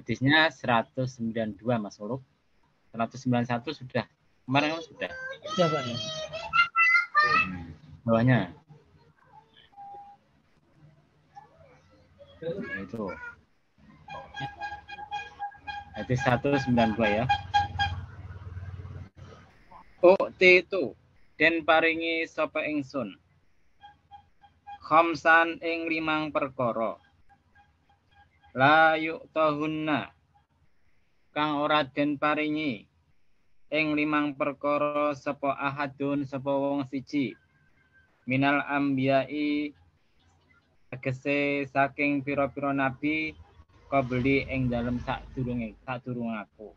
Hadisnya 192 Mas Uluk. 191 sudah. Kemarin kan sudah. Ya Pak. Bawahnya. Itu. Hadis 192 ya. Itu den paringi sapa ingsun khamsan ing 5 perkara la yu'tahunna kang ora den paringi ing 5 perkara sapa ahadun sapa wong siji minal ambiyai tegese saking pira-pira nabi qabli ing dalem sadurunge aku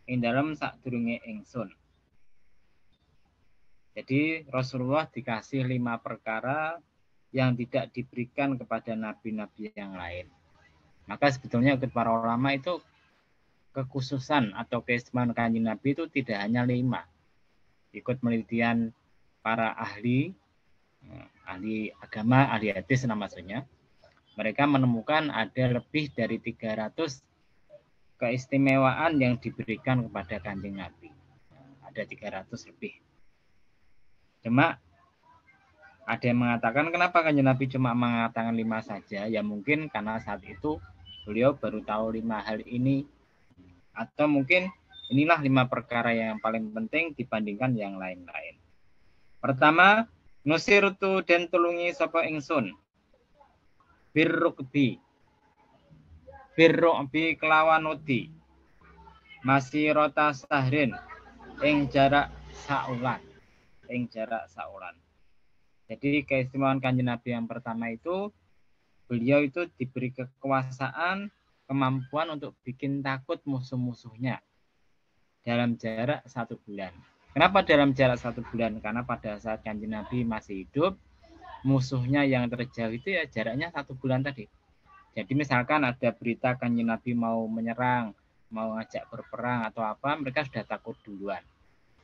ing dalem sadurunge ingsun. Jadi Rasulullah dikasih 5 perkara yang tidak diberikan kepada nabi-nabi yang lain. Maka sebetulnya ikut para ulama itu kekhususan atau keistimewaan Kanjeng Nabi itu tidak hanya 5. Ikut penelitian para ahli agama, ahli hadis maksudnya. Mereka menemukan ada lebih dari 300 keistimewaan yang diberikan kepada Kanjeng Nabi. Ada 300 lebih. Cuma ada yang mengatakan kenapa Kanjeng Nabi cuma mengatakan 5 saja? Ya mungkin karena saat itu beliau baru tahu 5 hal ini. Atau mungkin inilah 5 perkara yang paling penting dibandingkan yang lain-lain. Pertama, nusirtu den tulungi sapa ingsun. Birrukbi kelawan uti. Masirota sahrin ing jarak saulan. Jadi keistimewaan Kanjeng Nabi yang pertama itu beliau itu diberi kekuasaan, kemampuan untuk bikin takut musuh-musuhnya dalam jarak 1 bulan. Kenapa dalam jarak 1 bulan? Karena pada saat Kanjeng Nabi masih hidup, musuhnya yang terjauh itu ya jaraknya 1 bulan tadi. Jadi misalkan ada berita Kanjeng Nabi mau menyerang, mau ngajak berperang atau apa, mereka sudah takut duluan.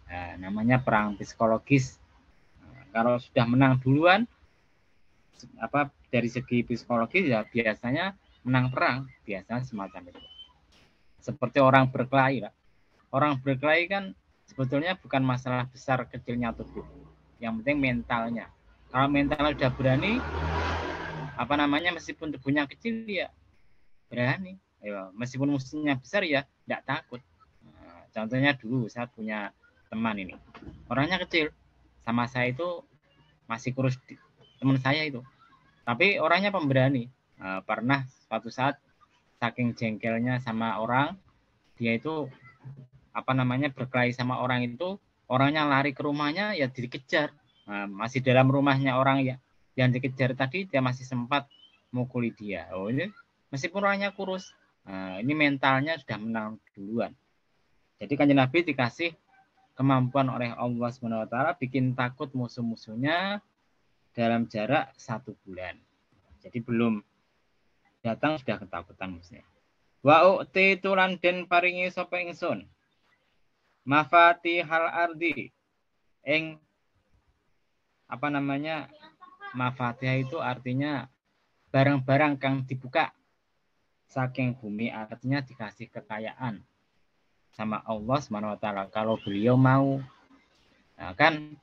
Nah, namanya perang psikologis. Kalau sudah menang duluan, dari segi psikologis ya biasanya menang perang, biasanya semacam itu. Seperti orang berkelahi, orang berkelahi kan sebetulnya bukan masalah besar kecilnya tubuh, yang penting mentalnya. Kalau mentalnya sudah berani, meskipun tubuhnya kecil ya berani. Meskipun musuhnya besar ya tidak takut. Nah, contohnya dulu saya punya teman ini, orangnya kecil, sama saya itu masih kurus teman saya itu, tapi orangnya pemberani. Pernah suatu saat saking jengkelnya sama orang, dia itu berkelahi sama orang itu, orangnya lari ke rumahnya ya dikejar. Masih dalam rumahnya orang ya yang dikejar tadi, dia masih sempat mukuli dia. Ini meskipun orangnya kurus, ini mentalnya sudah menang duluan. Jadi Kanjeng Nabi dikasih kemampuan oleh Allah SWT bikin takut musuh-musuhnya dalam jarak 1 bulan. Jadi belum datang sudah ketakutan musuhnya. Wa u'titu lan den paringi sapa ingsun mafatihal ardi ing mafatih itu artinya barang-barang kang dibuka saking bumi, artinya dikasih kekayaan sama Allah SWT kalau beliau mau. Nah, kan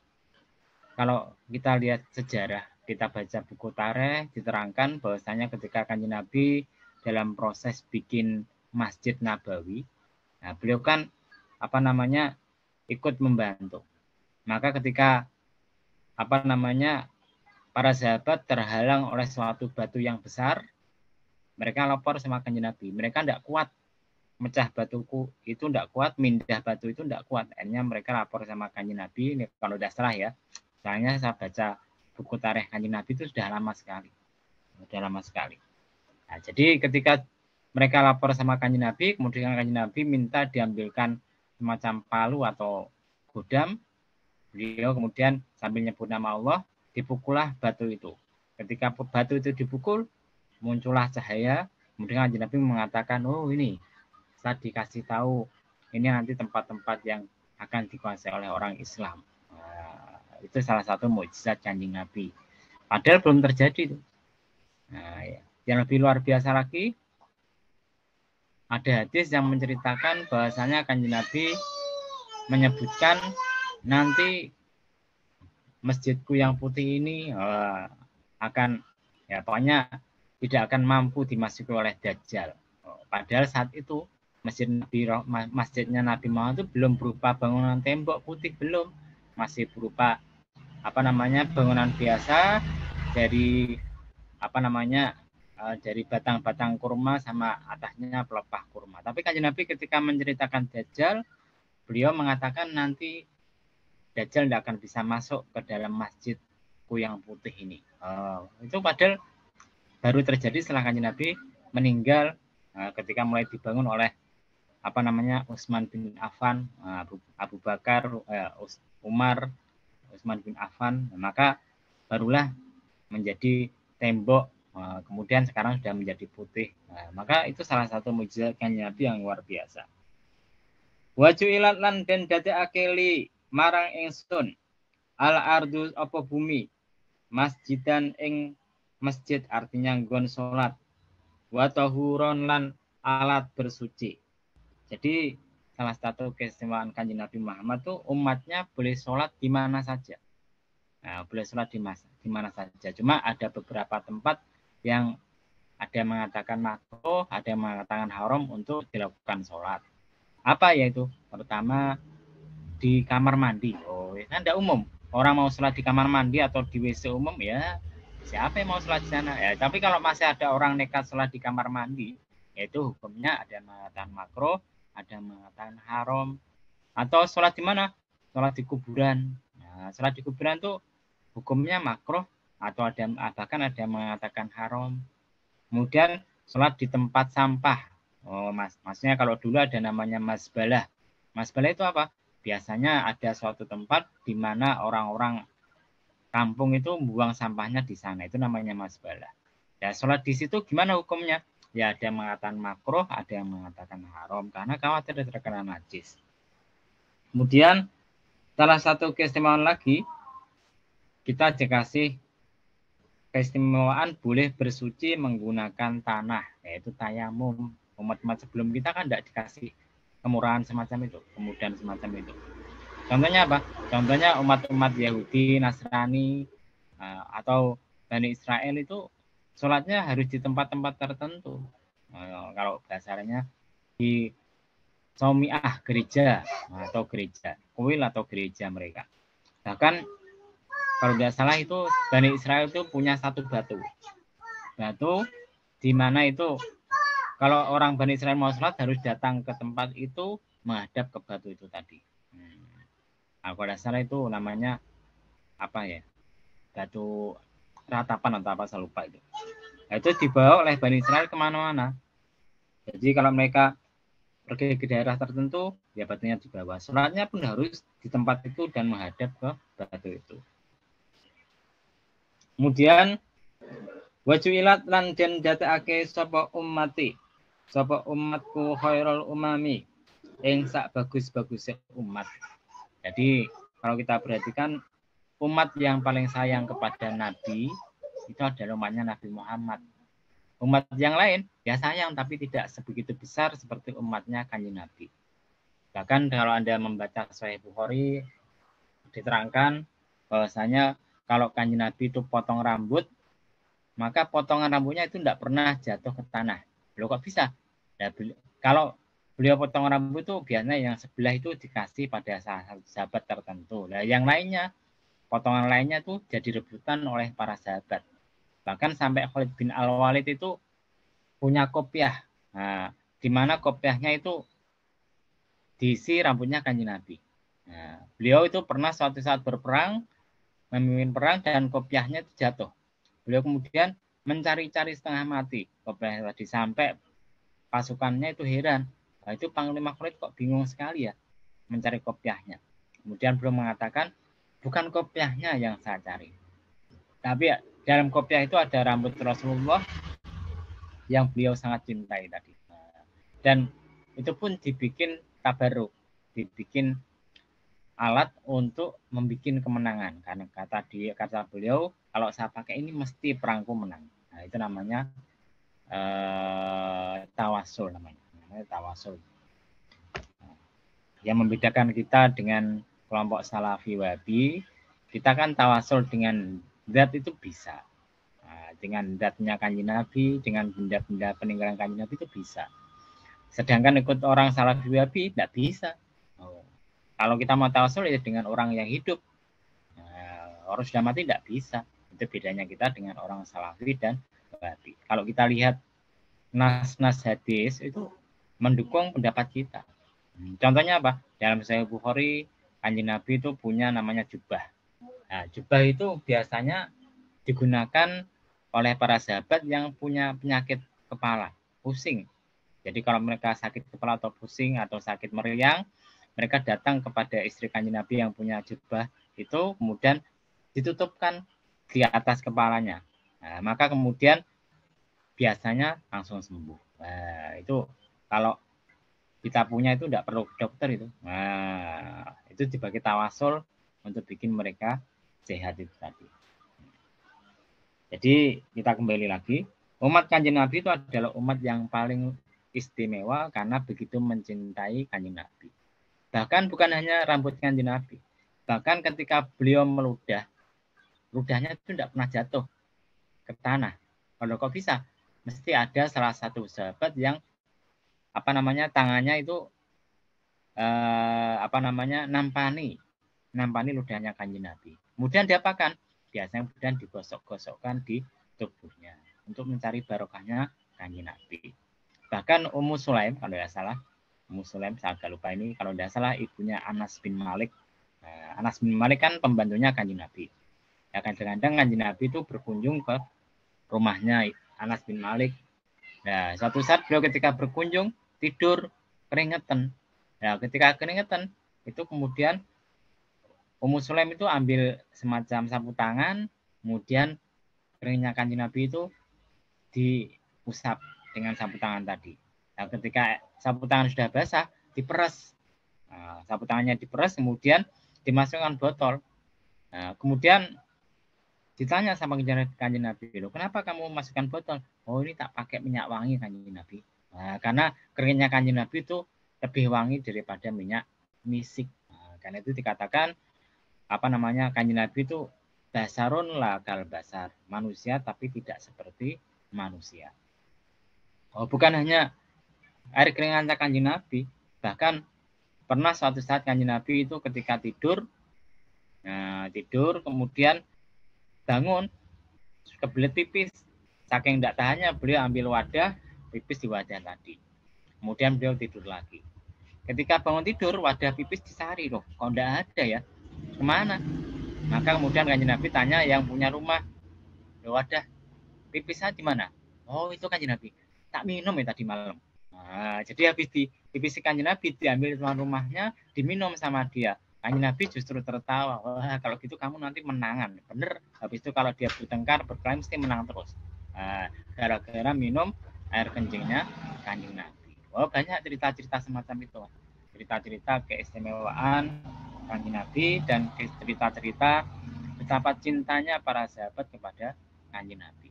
kalau kita lihat sejarah, kita baca buku tarikh, diterangkan bahwasanya ketika Kanjeng Nabi dalam proses bikin Masjid Nabawi, nah beliau kan ikut membantu. Maka ketika para sahabat terhalang oleh suatu batu yang besar, mereka lapor sama Kanjeng Nabi. Mereka tidak kuat mecah batuku itu, tidak kuat mindah batu itu, tidak kuat. Akhirnya mereka lapor sama Kanjeng Nabi. Ini kalau sudah salah ya, soalnya saya baca buku tarikh Kanjeng Nabi itu sudah lama sekali. Nah, jadi ketika mereka lapor sama Kanjeng Nabi, kemudian Kanjeng Nabi minta diambilkan semacam palu atau godam. Beliau kemudian sambil nyebut nama Allah, dipukullah batu itu. Ketika batu itu dipukul, muncullah cahaya. Kemudian Kanjeng Nabi mengatakan, oh ini saya dikasih tahu ini nanti tempat-tempat yang akan dikuasai oleh orang Islam. Nah, itu salah satu mukjizat Kanjeng Nabi. Padahal belum terjadi itu. Nah, yang lebih luar biasa lagi, ada hadis yang menceritakan bahwasanya Kanjeng Nabi menyebutkan nanti masjidku yang putih ini akan ya pokoknya tidak akan mampu dimasuki oleh Dajjal. Padahal saat itu masjidnya Nabi Muhammad itu belum berupa bangunan tembok putih, belum, masih berupa bangunan biasa dari dari batang-batang kurma sama atasnya pelepah kurma. Tapi Kanjeng Nabi ketika menceritakan Dajjal, beliau mengatakan nanti Dajjal tidak akan bisa masuk ke dalam masjidku yang putih ini. Itu padahal baru terjadi setelah Kanjeng Nabi meninggal ketika mulai dibangun oleh Utsman bin Affan, Abu Bakar, Umar, Utsman bin Affan, maka barulah menjadi tembok, kemudian sekarang sudah menjadi putih. Maka itu salah satu mukjizat Kanjeng Nabi yang luar biasa. Wajuilat lan den dadekake li marang ingsun al ardu apa bumi masjidan ing masjid, artinya nggon salat, wa tahuron lan alat bersuci. Jadi salah satu keistimewaan Kanjeng Nabi Muhammad tuh umatnya boleh sholat di mana saja. Boleh sholat di mana saja. Cuma ada beberapa tempat yang ada yang mengatakan makruh, ada yang mengatakan haram untuk dilakukan sholat. Apa yaitu? Pertama di kamar mandi. Kan tidak umum. Orang mau sholat di kamar mandi atau di WC umum ya siapa yang mau sholat di sana? Ya, tapi kalau masih ada orang nekat sholat di kamar mandi, yaitu hukumnya ada yang mengatakan makruh, ada yang mengatakan haram. Atau sholat di mana? Sholat di kuburan. Nah, sholat di kuburan tuh hukumnya makruh atau bahkan ada yang mengatakan haram. Kemudian sholat di tempat sampah. Maksudnya kalau dulu ada namanya mazbalah. Mazbalah itu apa? Biasanya ada suatu tempat di mana orang-orang kampung itu buang sampahnya di sana. Itu namanya mazbalah. Ya, sholat di situ gimana hukumnya? Ya ada yang mengatakan makruh, ada yang mengatakan haram karena khawatir terkena najis. Kemudian salah satu keistimewaan lagi, kita dikasih keistimewaan boleh bersuci menggunakan tanah, yaitu tayamum. Umat-umat sebelum kita kan tidak dikasih kemurahan semacam itu, kemudahan semacam itu. Contohnya apa? Contohnya umat-umat Yahudi, Nasrani, atau Bani Israel itu sholatnya harus di tempat-tempat tertentu. Kalau bahasanya di Somiah, gereja atau gereja, kuil atau gereja mereka. Bahkan kalau tidak salah itu Bani Israel itu punya satu batu di mana itu kalau orang Bani Israel mau sholat harus datang ke tempat itu menghadap ke batu itu tadi. Kalau tidak salah itu namanya apa ya? Batu ratapan atau apa saya lupa itu. Nah, itu dibawa oleh Bani Israel kemana-mana. Jadi kalau mereka pergi ke daerah tertentu, ya batunya di bawah. Sholatnya pun harus di tempat itu dan menghadap ke batu itu. Kemudian wajuilat lan den dateake sapa ummati, sapa umatku khairul umami, ing sak bagus-bagusnya umat. Jadi kalau kita perhatikan umat yang paling sayang kepada Nabi itu adalah umatnya Nabi Muhammad. Umat yang lain ya sayang tapi tidak sebegitu besar seperti umatnya Kanjeng Nabi. Bahkan kalau Anda membaca Sahih Bukhari diterangkan bahwasanya kalau Kanjeng Nabi itu potong rambut, maka potongan rambutnya itu tidak pernah jatuh ke tanah. Loh kok bisa? Nah, kalau beliau potong rambut itu biasanya yang sebelah itu dikasih pada sahabat tertentu. Nah, yang lainnya, potongan lainnya itu jadi rebutan oleh para sahabat. Bahkan sampai Khalid bin Al-Walid itu punya kopiah. Nah, di mana kopiahnya itu diisi rambutnya Kanjeng Nabi. Nah, beliau itu pernah suatu saat berperang, memimpin perang dan kopiahnya itu jatuh. Beliau kemudian mencari-cari setengah mati kopiah tadi sampai pasukannya itu heran. Nah, itu Panglima Khalid kok bingung sekali ya mencari kopiahnya. Kemudian beliau mengatakan, bukan kopiahnya yang saya cari. Tapi ya, dalam kopiah itu ada rambut Rasulullah yang beliau sangat cintai tadi. Dan itu pun dibikin tabarruk, dibikin alat untuk membuat kemenangan. Karena kata beliau, kalau saya pakai ini mesti perangku menang. Nah, itu namanya tawasul namanya. tawasul. Yang membedakan kita dengan kelompok Salafi Wahabi, kita kan tawasul dengan zat itu bisa. Dengan zatnya Kanjeng Nabi, dengan benda-benda peninggalan Kanjeng Nabi itu bisa. Sedangkan ikut orang Salafi Wahabi tidak bisa. Kalau kita mau tawasul ya dengan orang yang hidup. Orang sudah mati tidak bisa. Itu bedanya kita dengan orang Salafi dan Wahabi. Kalau kita lihat nas-nas hadis itu mendukung pendapat kita. Contohnya apa? Dalam Sahih Bukhari, Kanjeng Nabi itu punya namanya jubah. Nah, jubah itu biasanya digunakan oleh para sahabat yang punya penyakit kepala, pusing. Jadi kalau mereka sakit kepala atau pusing atau sakit meriang, mereka datang kepada istri Kanjeng Nabi yang punya jubah itu, kemudian ditutupkan di atas kepalanya. Nah, maka kemudian biasanya langsung sembuh. Nah, itu kalau kita punya itu tidak perlu dokter itu. Nah, itu dibagi tawasul untuk bikin mereka sehat itu tadi. Jadi kita kembali lagi, umat Kanjeng Nabi itu adalah umat yang paling istimewa karena begitu mencintai Kanjeng Nabi. Bahkan bukan hanya rambut Kanjeng Nabi, bahkan ketika beliau meludah, ludahnya itu tidak pernah jatuh ke tanah. Kalau kok bisa? Mesti ada salah satu sahabat yang tangannya itu nampani ludahnya Kanjeng Nabi. Kemudian diapakan? Biasanya kemudian digosok-gosokkan di tubuhnya untuk mencari barokahnya Kanjeng Nabi. Bahkan Ummu Sulaim kalau tidak salah, Ummu Sulaim saya agak lupa ini, kalau tidak salah ibunya Anas bin Malik. Anas bin Malik kan pembantunya Kanjeng Nabi. Ya, kadang-kadang Kanjeng Nabi itu berkunjung ke rumahnya Anas bin Malik. Nah, suatu saat beliau ketika berkunjung tidur keringetan. Nah, ketika keringetan itu kemudian Ummu Sulaim itu ambil semacam sapu tangan, kemudian keringnya Kanjeng Nabi itu diusap dengan sapu tangan tadi. Nah, ketika sapu tangan sudah basah, diperes. Nah, sapu tangannya diperes, kemudian dimasukkan botol. Nah, kemudian ditanya sama Kanjeng Nabi, loh, kenapa kamu masukkan botol? Oh, ini tak pakai minyak wangi Kanjeng Nabi. Nah, karena keringnya Kanjeng Nabi itu lebih wangi daripada minyak misik. Nah, karena itu dikatakan Kanjeng Nabi itu basarun la kal basar, manusia tapi tidak seperti manusia. Oh, bukan hanya air keringan Kanjeng Nabi, bahkan pernah suatu saat Kanjeng Nabi itu ketika tidur kemudian bangun kebelet pipis, saking tidak tahannya beliau ambil wadah, pipis di wadah tadi. Kemudian beliau tidur lagi. Ketika bangun tidur, wadah pipis dicari, loh, kok tidak ada ya? Kemana? Maka kemudian Kanjeng Nabi tanya yang punya rumah, wadah pipisnya di mana? Oh, itu Kanjeng Nabi. Tak minum ya tadi malam. Nah, jadi habis dipipis Kanjeng Nabi, diambil tuan rumahnya, diminum sama dia. Kanjeng Nabi justru tertawa. Wah, kalau gitu kamu nanti menangan. Bener. Habis itu kalau dia bertengkar, berkelahi mesti menang terus. Nah, gara-gara minum air kencingnya Kanjeng Nabi. Oh, banyak cerita-cerita semacam itu. Cerita-cerita keistimewaan Kanjeng Nabi dan cerita-cerita betapa cintanya para sahabat kepada Kanjeng Nabi.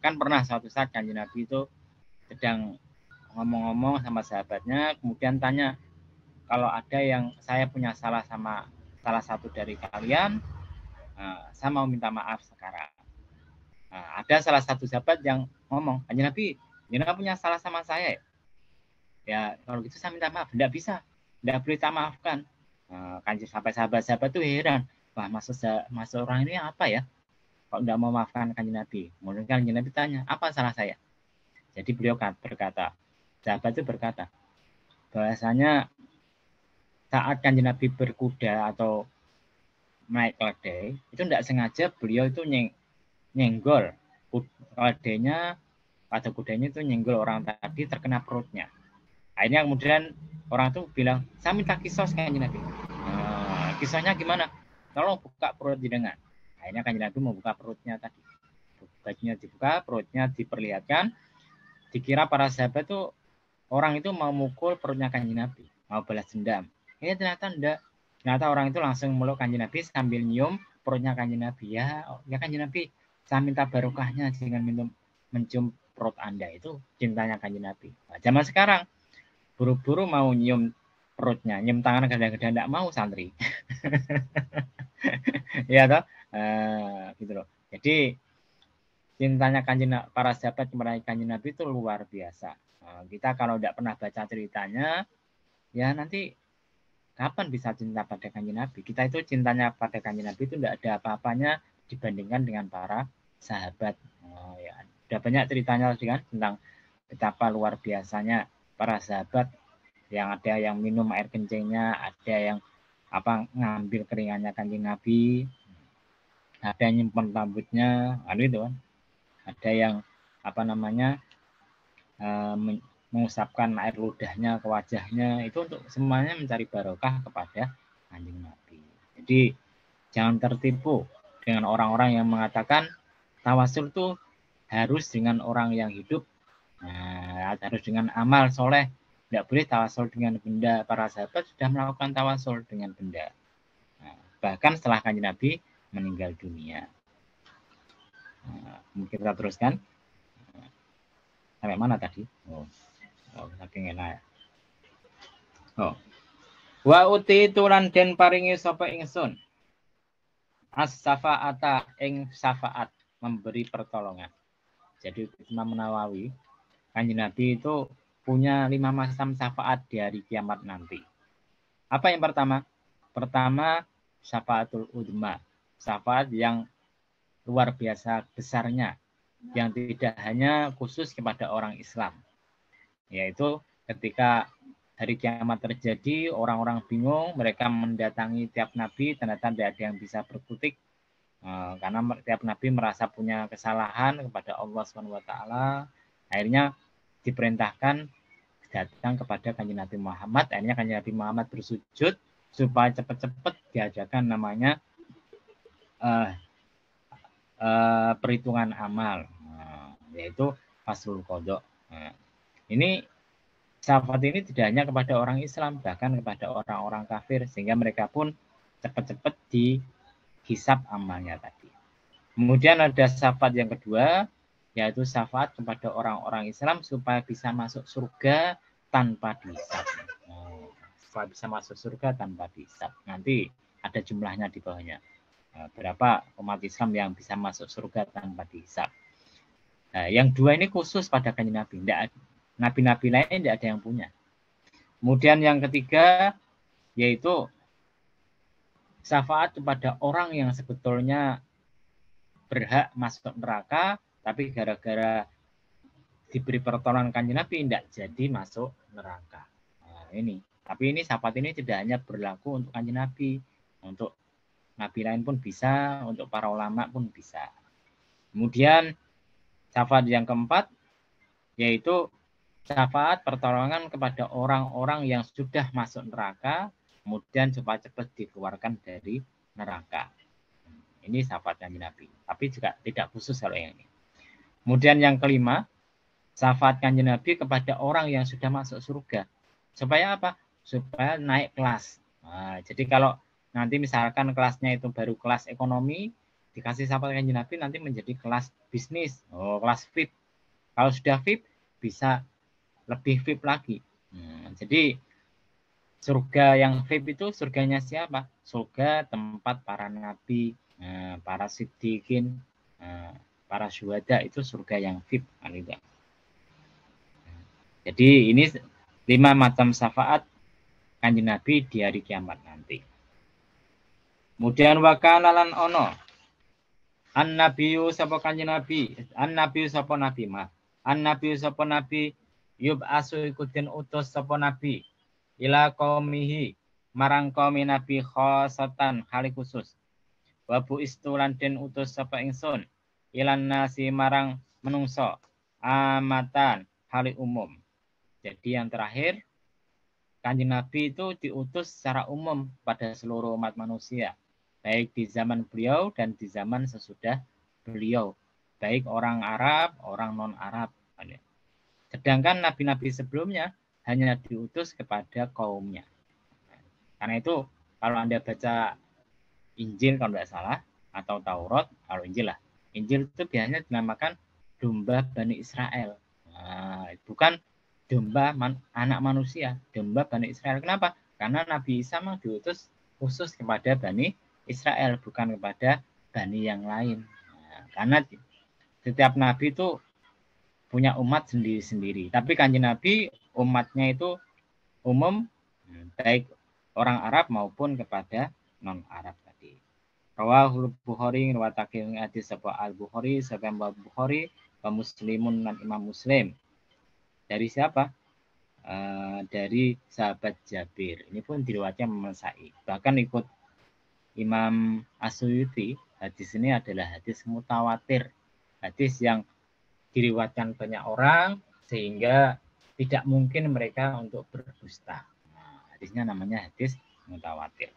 Kan pernah suatu saat Kanjeng Nabi itu sedang ngomong-ngomong sama sahabatnya, kemudian tanya, kalau ada yang saya punya salah sama salah satu dari kalian, saya mau minta maaf sekarang. Ada salah satu sahabat yang ngomong, Kanjeng Nabi, Nabi punya salah sama saya. Ya, kalau gitu saya minta maaf. Tidak bisa, tidak boleh tak maafkan. Kanjeng sampai sahabat-sahabat itu heran, wah maksud orang ini apa ya? Kok tidak mau maafkan Kanjeng Nabi? Kemudian Kanjeng Nabi tanya, apa salah saya? Jadi beliau berkata, sahabat itu berkata, bahwasanya saat Kanjeng Nabi berkuda atau naik keledai, itu tidak sengaja beliau itu nyenggol keledainya atau kudanya itu nyenggol orang tadi, terkena perutnya. Akhirnya kemudian orang itu bilang, saya minta kisos Kanjeng Nabi. Kisahnya gimana? Tolong buka perut jenengan. Akhirnya Kanjeng Nabi membuka perutnya tadi. Bajunya dibuka, perutnya diperlihatkan. Dikira para sahabat itu orang itu mau mukul perutnya Kanjeng Nabi, mau balas dendam. Ternyata enggak. Ternyata orang itu langsung meluk Kanjeng Nabi sambil nyium perutnya Kanjeng Nabi. Ya Kanjeng Nabi, saya minta barokahnya dengan mencium perut Anda itu cintanya Kanjeng Nabi. Nah, zaman sekarang buru-buru mau nyium perutnya, nyium tangan gada-gada enggak mau santri. Ya toh, gitu loh. Jadi cintanya para sahabat kepada Kanjeng Nabi itu luar biasa. Nah, kita kalau tidak pernah baca ceritanya, ya nanti kapan bisa cinta pada Kanjeng Nabi? Kita itu cintanya pada Kanjeng Nabi itu tidak ada apa-apanya dibandingkan dengan para sahabat. Oh, ya. Sudah banyak ceritanya kan tentang betapa luar biasanya para sahabat, yang ada yang minum air kencingnya, ada yang ngambil keringannya Kanjeng Nabi, ada yang nyimpen rambutnya, gitu kan. Ada yang mengusapkan air ludahnya ke wajahnya, itu untuk semuanya mencari barokah kepada Kanjeng Nabi. Jadi jangan tertipu dengan orang-orang yang mengatakan tawasul itu harus dengan orang yang hidup, harus dengan amal soleh. Tidak boleh tawasul dengan benda. Para sahabat sudah melakukan tawasul dengan benda. Bahkan setelah Kanjeng Nabi meninggal dunia. Mungkin kita teruskan. Sampai mana tadi? Saking enak. Wa uti tulan den paringi sapa ingsun as-safa'ata ing syafaat, memberi pertolongan. Jadi Imam Nawawi, Kanjeng Nabi itu punya 5 macam syafaat di hari kiamat nanti. Apa yang pertama? Pertama, syafaatul udma, syafaat yang luar biasa besarnya, yang tidak hanya khusus kepada orang Islam, yaitu ketika hari kiamat terjadi, orang-orang bingung, mereka mendatangi tiap nabi, ternyata tidak ada yang bisa berkutik, karena tiap nabi merasa punya kesalahan kepada Allah SWT. Akhirnya diperintahkan datang kepada Kanjeng Nabi Muhammad. Akhirnya Kanjeng Nabi Muhammad bersujud supaya cepat-cepat diajarkan namanya perhitungan amal, yaitu faslul qada. Ini syafaat ini tidak hanya kepada orang Islam, bahkan kepada orang-orang kafir, sehingga mereka pun cepat-cepat dihisab amalnya tadi. Kemudian ada syafaat yang kedua, yaitu syafaat kepada orang-orang Islam supaya bisa masuk surga tanpa dihisab. Supaya bisa masuk surga tanpa dihisab. Nanti ada jumlahnya di bawahnya. Berapa umat Islam yang bisa masuk surga tanpa dihisab. Yang dua ini khusus pada Kanjeng Nabi. Nabi-nabi lain tidak ada yang punya. Kemudian yang ketiga, yaitu syafaat kepada orang yang sebetulnya berhak masuk neraka, tapi gara-gara diberi pertolongan Kanjeng Nabi tidak jadi masuk neraka. Ini. Tapi ini syafaat ini tidak hanya berlaku untuk Kanjeng Nabi, untuk nabi lain pun bisa, untuk para ulama pun bisa. Kemudian syafaat yang keempat, yaitu syafaat pertolongan kepada orang-orang yang sudah masuk neraka, kemudian cepat-cepat dikeluarkan dari neraka. Ini syafaat Kanjeng Nabi. Tapi juga tidak khusus kalau yang ini. Kemudian yang kelima, syafaat Kanjeng Nabi kepada orang yang sudah masuk surga. Supaya apa? Supaya naik kelas. Jadi kalau nanti misalkan kelasnya itu baru kelas ekonomi, dikasih syafaat Kanjeng Nabi nanti menjadi kelas bisnis, kelas VIP. Kalau sudah VIP, bisa lebih VIP lagi. Jadi surga yang VIP itu surganya siapa? Surga tempat para nabi, para siddiqin, para syuhada, itu surga yang VIP. Jadi ini 5 macam syafaat Kanjeng Nabi di hari kiamat nanti. Kemudian wakana lan ono an-nabiyyu sapa Kanjeng Nabi, an-nabiyyu sapa nabi mah. An-nabiyyu sapa nabi yub'asu ikutin utus sapa nabi ila qaumihi marang kaum nabi khosatan hali khusus. Wa bu istulan den utus sapa ingsun ilan nasi marang menungso amatan hali umum. Jadi yang terakhir, Kanjeng Nabi itu diutus secara umum pada seluruh umat manusia, baik di zaman beliau dan di zaman sesudah beliau, baik orang Arab, orang non-Arab. Sedangkan nabi-nabi sebelumnya hanya diutus kepada kaumnya. Karena itu kalau Anda baca Injil kalau tidak salah, atau Taurat, kalau Injil lah. Injil itu biasanya dinamakan domba Bani Israel. Nah, bukan domba anak manusia, domba Bani Israel. Kenapa? Karena Nabi Isa memang diutus khusus kepada Bani Israel, bukan kepada Bani yang lain. Nah, karena setiap Nabi itu punya umat sendiri-sendiri. Tapi Kanjeng Nabi umatnya itu umum, baik orang Arab maupun kepada non-Arab tadi. Rawahul Bukhari riwayatake hadis sapa Al-Bukhari sapa Bukhari wa Muslimun dan Imam Muslim. Dari siapa? Dari sahabat Jabir. Ini pun diriwayatkan Imam Sa'id. Bahkan ikut Imam As-Suyuti, hadis ini adalah hadis mutawatir. Hadis yang diriwayatkan banyak orang sehingga tidak mungkin mereka untuk berdusta. Nah, hadisnya namanya hadis mutawatir.